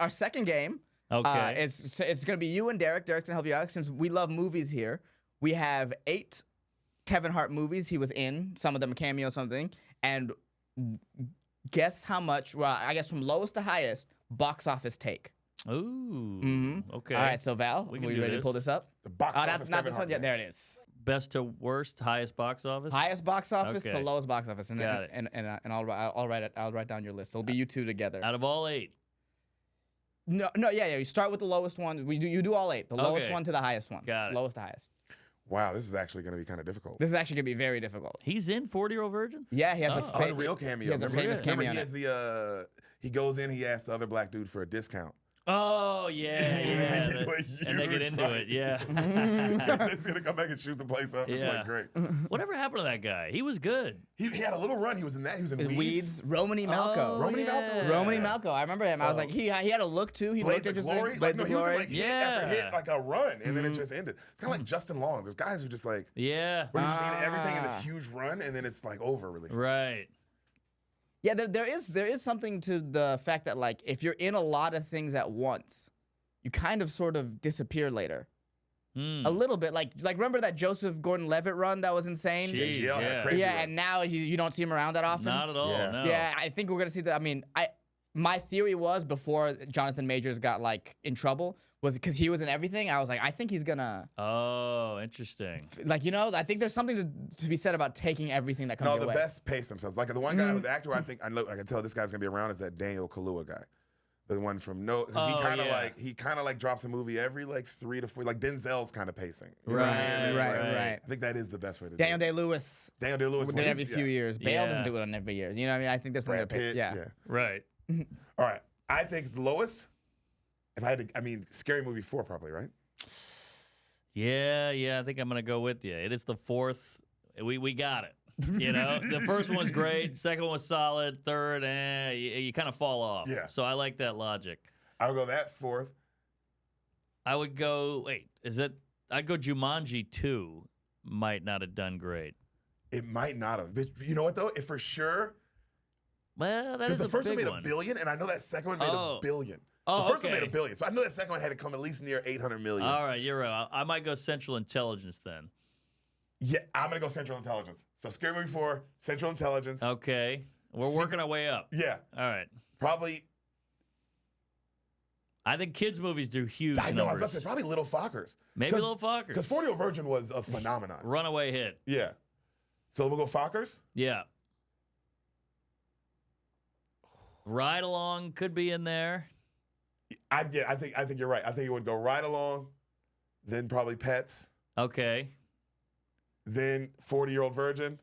Our second game. Okay. It's going to be you and Deric. Deric's going to help you out since we love movies here. We have 8 Kevin Hart movies he was in. Some of them cameo, something. And guess how much, well, I guess from lowest to highest, box office take. Ooh. Okay. All right, so Val, We are can you do ready to this. pull this up? The box office. Not Kevin this one Hart yet. game. There it is. Best to worst, highest box office? Highest box office Okay. to lowest box office. And Got it. And I'll write down your list. It'll be you two together. Out of all 8. No, yeah. You start with the lowest one. You do all 8. The lowest Okay. one to the highest one. Got it. Lowest to highest. Wow, this is actually going to be kind of difficult. This is actually gonna be very difficult. He's in 40-Year-Old Virgin? Yeah, he has Oh. a Unreal cameo. He has a Remember- famous cameo. Remember, in he it. has he goes in, he asks the other black dude for a discount. Oh, yeah. And they get Huge into fight. it, yeah. He's going to come back and shoot the place up. It's Yeah. like great. Whatever happened to that guy? He was good. He had a little run. He was in that. He was in Weeds. Weeds. Romany Malco. Oh, Romany yeah. Malco? Romany Malco. I remember him. I was like, he had a look too. He Blades looked of interesting. Glory. Blades no, of he was in, Glory. like, hit after hit, Yeah. like a run, and then it just ended. It's kind of like Justin Long. There's guys who just like, Yeah. where you just need everything in this huge run, and then it's like over really fast. Right. Yeah, there is something to the fact that like if you're in a lot of things at once, you kind of sort of disappear later. A little bit. Like remember that Joseph Gordon-Levitt run that was insane? Jeez, JGL had a yeah. crazy Yeah, run. and now you don't see him around that often. Not at all, Yeah. no. Yeah, I think we're gonna see that. I mean, my theory was before Jonathan Majors got like in trouble was because he was in everything. I was like, I think he's gonna Oh, interesting. like I think there's something to be said about taking everything that comes No, your the way. best pace themselves. Like the one guy, the actor, I think I can tell this guy's gonna be around is that Daniel Kaluuya guy, the one from No. 'Cause Oh, he kind of like drops a movie every like 3 to 4. Like Denzel's kind of pacing. You know Right, what I mean? It's right, like- right. I think that is the best way to Daniel do it. Day-Lewis Daniel Day-Lewis did when every he's- few years. Bale Yeah. doesn't do it on every year. You know what I mean? I think there's something Brad to pick. Pitt. Yeah. Right. All right. I think the lowest. If I had to, I mean, Scary Movie 4 probably, right? Yeah, I think I'm going to go with you. It is the 4th. We got it. You know, the first one was great. Second one was solid. Third, you kind of fall off. Yeah. So I like that logic. I would go that 4th. I would go, I'd go Jumanji 2 might not have done great. It might not have. But you know what though? If for sure, Well, that because is the a first one big made one. $1 billion, and I know that second one made Oh. $1 billion. Oh, the first one okay. made $1 billion, so I know that second one had to come at least near 800 million. All right, you're right. I might go Central Intelligence then. Yeah, I'm gonna go Central Intelligence. So Scary Movie 4, Central Intelligence. Okay. We're See- working our way up. Yeah, All right. probably. I think kids' movies do huge I know. I was about numbers. to say probably Little Fockers. Maybe Little Fockers. Because 40-Year-Old Virgin was a phenomenon. Runaway hit. Yeah. So we'll go Fockers. Yeah. Ride Along could be in there. I think you're right. I think it would go Ride Along, then probably Pets, Okay. then 40-Year-Old Virgin,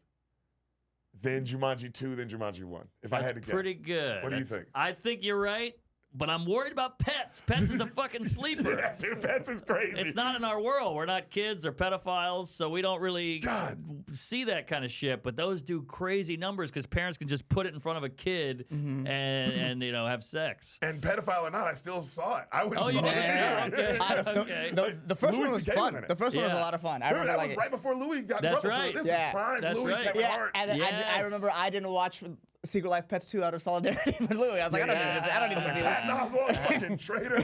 then Jumanji 2, then Jumanji 1. If I That's had to guess. pretty good. What do you That's- think? I think you're right, but I'm worried about Pets. Pets is a fucking sleeper. Yeah, dude, Pets is crazy. It's not in our world. We're not kids or pedophiles, so we don't really God. see that kind of shit. But those do crazy numbers because parents can just put it in front of a kid and have sex. And pedophile or not, I still saw it. I went Oh, and you saw did? it. Yeah, okay. Okay. The first Louis one was CK was fun. in it. The first one was a Yeah. lot of fun. I Remember, remember that was right before Louis got That's in trouble. right. So this Yeah. was prime That's Louis, right. Kevin yeah, Hart. and then I Yes. remember I didn't watch Secret Life Pets 2 out of solidarity with Louis. I was like, I don't need to see Patton that. Oswalt, fucking traitor.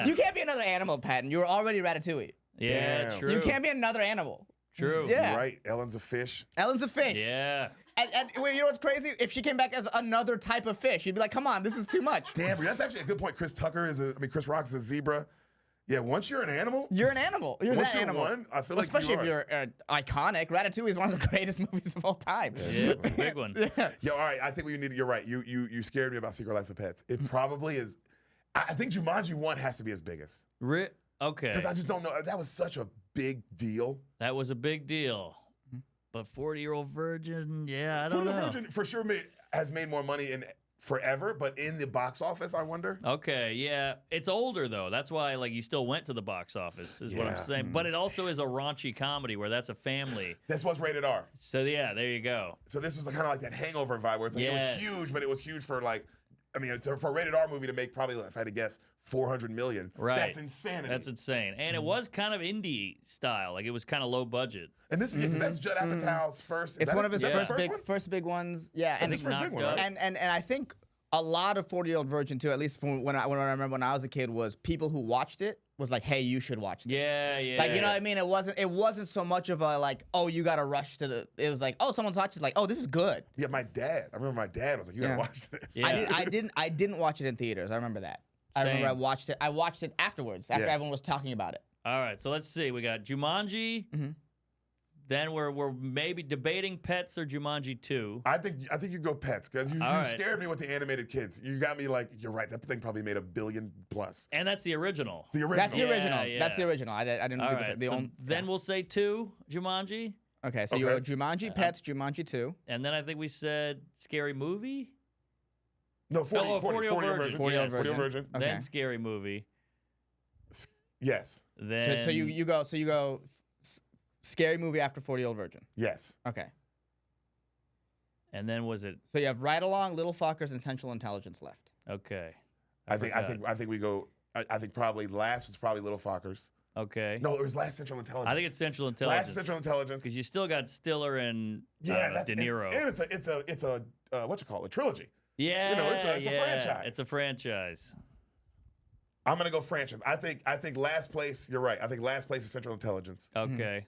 You can't be another animal, Patton. You were already Ratatouille. Yeah, Damn. true. You can't be another animal. True. Yeah. You're right. Ellen's a fish. Ellen's a fish. Yeah. And you know what's crazy? If she came back as another type of fish, you'd be like, come on, this is too much. Damn, that's actually a good point. Chris Rock is a zebra. Yeah, once you're an animal, You're an animal. You're once that you're animal. one, I feel like Especially you if are. you're iconic. Ratatouille is one of the greatest movies of all time. Yeah, it's a big one. Yeah, all right. I think we need. You're right. You scared me about Secret Life of Pets. It probably is. I think Jumanji 1 has to be his biggest Okay. because I just don't know. That was such a big deal. That was a big deal. But 40-Year-Old Virgin, yeah, I don't For the know. Virgin, for sure, has made more money in forever, but in the box office, I wonder. Okay, yeah. It's older, though. That's why, you still went to the box office, is what I'm Yeah. saying. But it also is a raunchy comedy where that's a family. This was rated R. So, yeah, there you go. So this was kind of like that Hangover vibe where it's like, Yes. it was huge, but it was huge for for a rated R movie to make probably, if I had to guess, 400 million. Right. That's insanity. That's insane. And it was kind of indie style. It was kind of low budget. And this that's Judd Apatow's first. It's one of his is that first one? big ones. Yeah, That's and his first big knocked one, right? up. and I think a lot of 40-Year-Old Virgin too, at least from when I remember when I was a kid, was people who watched it was like, hey, you should watch this. Yeah, yeah. Like, you know what I mean? It wasn't so much of a like, oh, you gotta rush to the. It was like, oh, someone's watching. Like, oh, this is good. Yeah, my dad. I remember my dad was like, you gotta watch this. Yeah. I didn't watch it in theaters. I remember that. I remember Same. I watched it afterwards after Yeah. everyone was talking about it. All right, so let's see. We got Jumanji. Then we're maybe debating Pets or Jumanji 2. I think you go Pets because you All right. scared me with the animated kids. You got me like, you're right. That thing probably made $1 billion plus. And that's the original. The original. That's the original. Yeah, That's the yeah. original. I didn't All do right, this. so then we'll say 2, Jumanji. Okay, so you go Okay. Jumanji, Pets, Jumanji 2. And then I think we said Scary Movie. No, 40, Oh, 40-year-old 40-year-old virgin. virgin. 40-year-old 40-year-old virgin. Okay. Then Scary Movie. Yes. Then So you go Scary Movie after 40-Year-Old Virgin. Yes. Okay. And then was it So you have Ride Along, Little Fuckers, and Central Intelligence left. okay? I think we go. I think probably last was probably Little Fockers. Okay. No, it was last Central Intelligence. I think it's Central Intelligence. last Central Intelligence. because you still got Stiller and Yeah, De Niro. And it's a what you call it, a trilogy. Yeah, You know, it's a yeah, franchise. It's a franchise. I'm gonna go franchise. I think last place. You're right. I think last place is Central Intelligence. Okay,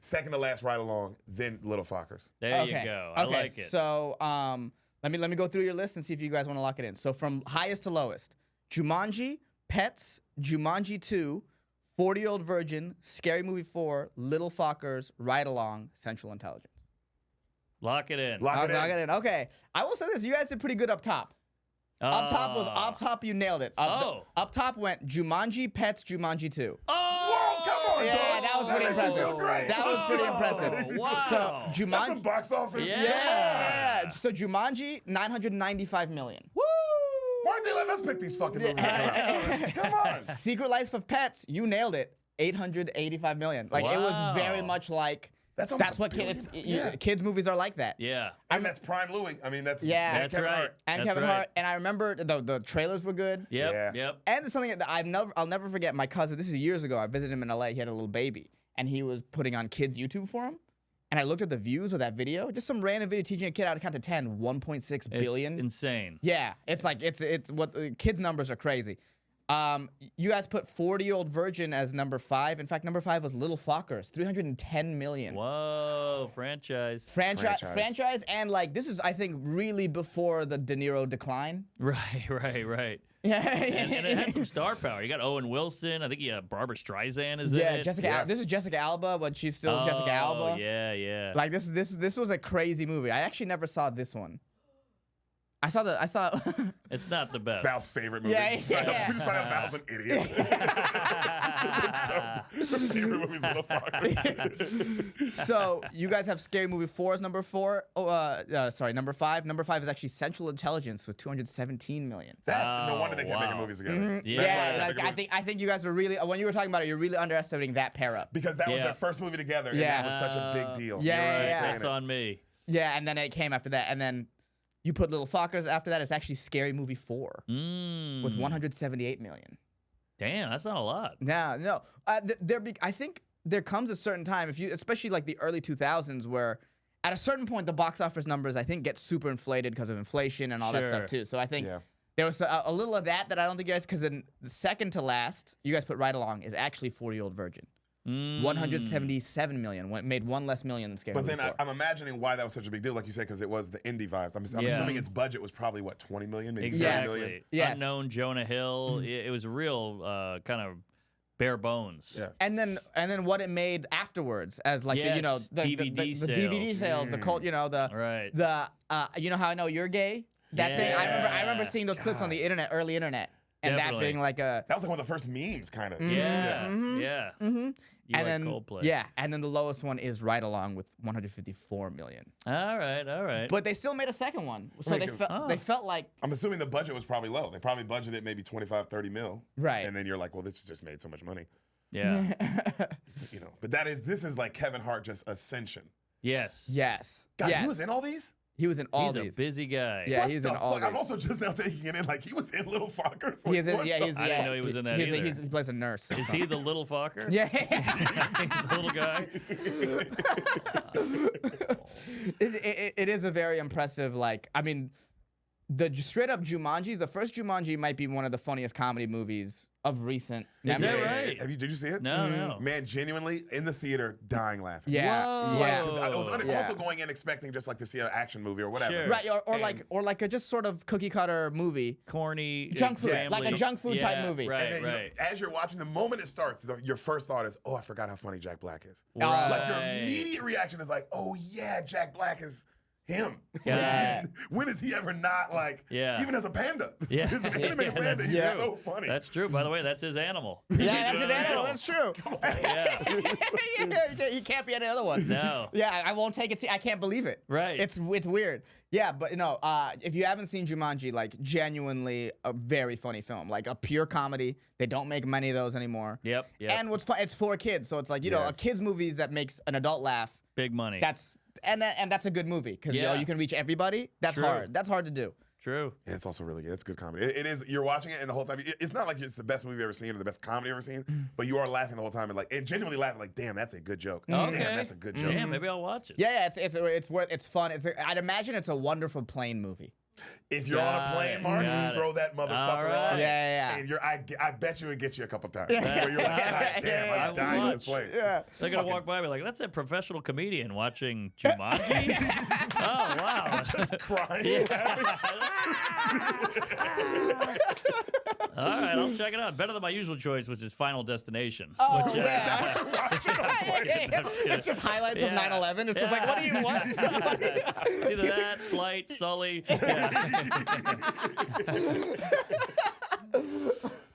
Second to last, Ride Along, then Little Fockers. there Okay. you go. I like it. So let me go through your list and see if you guys want to lock it in. So from highest to lowest: Jumanji, Pets, Jumanji 2, 40-Year-Old Virgin, Scary Movie 4, Little Fockers, Ride Along, Central Intelligence. Lock it in. Lock it in. Lock it in. Okay. I will say this: you guys did pretty good up top. Up top. You nailed it. Up top went Jumanji, Pets, Jumanji 2. Oh, Come on, Yeah, dog. that was pretty makes me impressive. feel great. That was pretty impressive. Wow. So That's some Jumanji. box office. Yeah. So Jumanji, 995 million. Woo! Why aren't they letting us pick these fucking movies? Come on. Secret Life of Pets, you nailed it. 885 million. Like it was very Wow. much like That's almost what $1 kids billion. Yeah. kids movies are like that. Yeah. And that's Prime Louis. I mean, that's Yeah. and That's Kevin right. Hart. And That's Kevin right. Hart. And I remember the trailers were good. Yep. Yeah. Yep. And there's something that I'll never forget. My cousin, this is years ago. I visited him in LA. He had a little baby, and he was putting on kids YouTube for him. And I looked at the views of that video, just some random video teaching a kid how to count to 10, 1.6 billion. It's insane. Yeah, it's like it's what kids' numbers are crazy. You guys put 40-Year-Old Virgin as number 5. In fact, number 5 was Little Fockers, 310 million. Whoa, franchise. Franchise, and like this is I think really before the De Niro decline. Right. Yeah, And it had some star power. You got Owen Wilson. I think Barbara Streisand is in yeah. it. This is Jessica Alba, but she's still Jessica Alba. Yeah. Like this was a crazy movie. I actually never saw this one. I saw. It's not the best. Val's favorite movie. Yeah, yeah. We just find out Val's an idiot. Her favorite movie is Little Fockers. So you guys have Scary Movie 4 as number 4. Number 5. Number 5 is actually Central Intelligence with 217 million. That's no wonder they kept wow. making movies together. Yeah. That's why Yeah, they like, kept making I think you guys are really when you were talking about it, you're really underestimating that pair up. because that was Yeah. their first movie together, and Yeah. that was such a big deal. Yeah, You're yeah, yeah. saying That's it. on me. Yeah, and then it came after that, and then you put Little Fockers after that. It's actually Scary Movie 4 with 178 million. Damn, that's not a lot. No. I think there comes a certain time, especially like the early 2000s, where at a certain point the box office numbers I think get super inflated because of inflation and all that Sure. stuff too. So I think Yeah. there was a little of that I don't think you guys, because then the second to last you guys put Ride Along is actually 40-Year-Old Virgin. 177 million, made one less million than Scary But Movie then 4. I'm imagining why that was such a big deal, like you said, because it was the indie vibes. I'm Yeah. assuming its budget was probably what, 20 million, maybe 30 Yes. million. Exactly. Yes. Unknown Jonah Hill. It was real kind of bare bones. Yeah. And then what it made afterwards, as like Yes, the DVD the DVD sales, the cult, Right. you know how I know you're gay. That thing, I remember Yeah. seeing those clips on the internet, early internet, and Definitely. that being like a. That was like one of the first memes, kind of. Yeah. Mhm. Yeah. Mhm. You And like then Coldplay. and then the lowest one is Ride Along with 154 million. All right. But they still made a second one, so Right, they 'cause- felt they felt like I'm assuming the budget was probably low. They probably budgeted maybe 25, 30 mil. Right. And then you're like, well, this just made so much money. Yeah. But this is like Kevin Hart just ascension. Yes. yes, God, yes. he was in all these? He was in all He's these. a busy guy. Yeah, What he's the in all fuck? I'm these. also just now taking it in, like he was in Little Fockers. He is in, what yeah, the- he's, I didn't know he was in that either. he plays a nurse. Is he the little fucker? Yeah. He's the little guy. It is a very impressive, like, I mean, the straight up Jumanjis, the first Jumanji might be one of the funniest comedy movies of recent Is memory. that right? Did you see it? No, no. Man, genuinely in the theater, dying laughing. Yeah, Whoa. yeah. 'Cause I was Yeah. also going in expecting just like to see an action movie or whatever. Sure. Right, or like a just sort of cookie cutter movie. Corny Junk food, family. like a junk food type Yeah, movie. Right, And then, right. as you're watching, the moment it starts, your first thought is, "Oh, I forgot how funny Jack Black is." Right. Like your immediate reaction is like, "Oh yeah, Jack Black is him." Yeah. When is he ever not like? Yeah. Even as a panda. Yeah. His animated Yeah, panda. He's yeah. so funny. That's true. By the way, that's his animal. Yeah, that's his animal. That's true. Yeah. He can't be any other one. No. Yeah, I won't take it. I can't believe it. Right. It's weird. Yeah, but no. If you haven't seen Jumanji, like genuinely a very funny film, like a pure comedy. They don't make many of those anymore. Yep. And what's fun? It's for kids, so it's like Yeah. a kids movies that makes an adult laugh. Big money. That's a good movie because Yeah. you can reach everybody. That's True. hard. That's hard to do. True. Yeah, it's also really good. It's good comedy. It is. You're watching it, and the whole time, it's not like it's the best movie you've ever seen or the best comedy you've ever seen, but you are laughing the whole time and genuinely laughing. Like, damn, that's a good joke. Okay. Damn, that's a good joke. Damn, maybe I'll watch it. Yeah, it's fun. I'd imagine it's a wonderful plane movie. If you're on a Got plane, it, Mark, got you it. throw that motherfucker All right. on. Yeah. And I bet you it would get you a couple times. Where you're like, God damn, I I'm dying on this watch. plane. Yeah. They're gonna walk by and be like, "That's a professional comedian watching Jumanji." Oh wow! Crying. All right, I'll check it out. Better than my usual choice, which is Final Destination. Oh which, yeah. It's just highlights of Yeah. 9/11. It's just like, what do you want? Either that, Flight, Sully. Yeah.